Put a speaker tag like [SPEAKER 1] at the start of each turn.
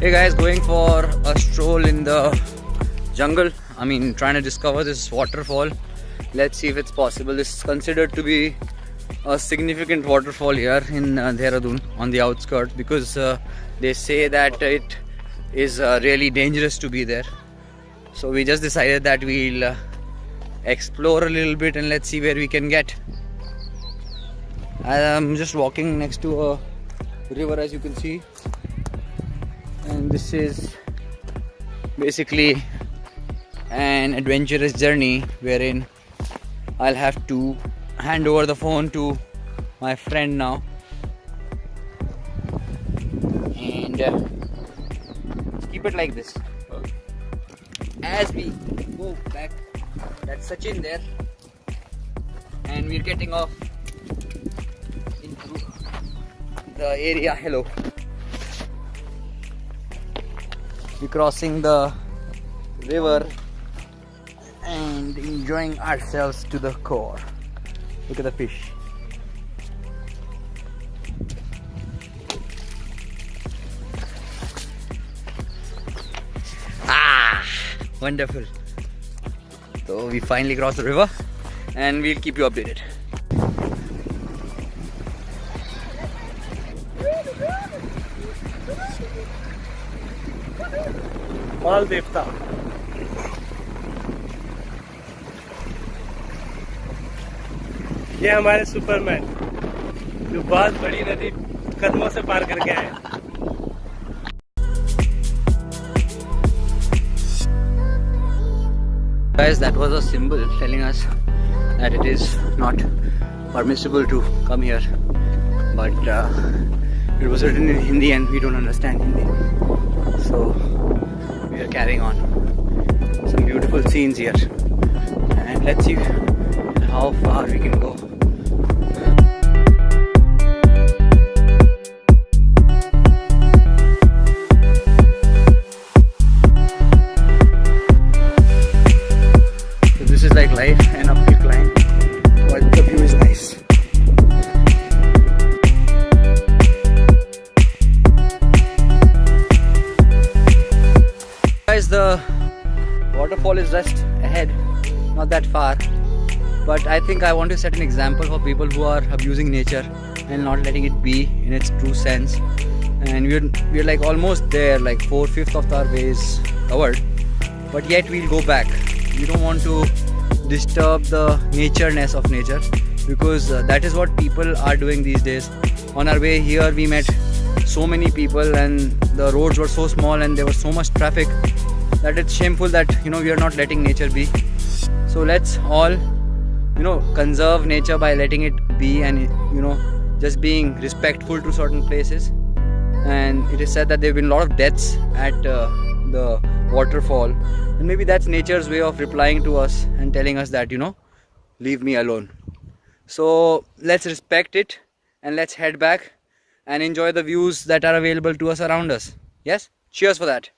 [SPEAKER 1] Hey guys, going for a stroll in the jungle. I mean, trying to discover this waterfall. Let's see if it's possible. This is considered to be a significant waterfall here in Dehradun on the outskirts, because they say that it is really dangerous to be there. So we just decided that we'll explore a little bit and let's see where we can get. I'm just walking next to a river, as you can see. And this is basically an adventurous journey wherein I'll have to hand over the phone to my friend now, and keep it like this as we go back. That's Sachin there, and we're getting off into the area. Hello. We're crossing the river and enjoying ourselves to the core. Look at the fish. Wonderful. So we finally crossed the river and we'll keep you updated.
[SPEAKER 2] माल देवता ये हमारे Superman जो बहुत बड़ी नदी कदमों से पार करके आए.
[SPEAKER 1] Guys, that was a symbol telling us that it is not permissible to come here, but it was written in Hindi and we don't understand Hindi, so we are carrying on. Some beautiful scenes here, and let's see how far we can go. So this is like life, an uphill climb, but the view is nice. Guys, the waterfall is just ahead, not that far, but I think I want to set an example for people who are abusing nature and not letting it be in its true sense. And we're like almost there, like 4/5 of our way is covered, but yet we'll go back. We don't want to disturb the nature-ness of nature, because that is what people are doing these days. On our way here we met so many people and the roads were so small and there was so much traffic that it's shameful that we are not letting nature be. So let's all conserve nature by letting it be, and just being respectful to certain places. And it is said that there have been a lot of deaths at the waterfall, and maybe that's nature's way of replying to us and telling us that leave me alone. So let's respect it and let's head back and enjoy the views that are available to us around us. Yes, cheers for that.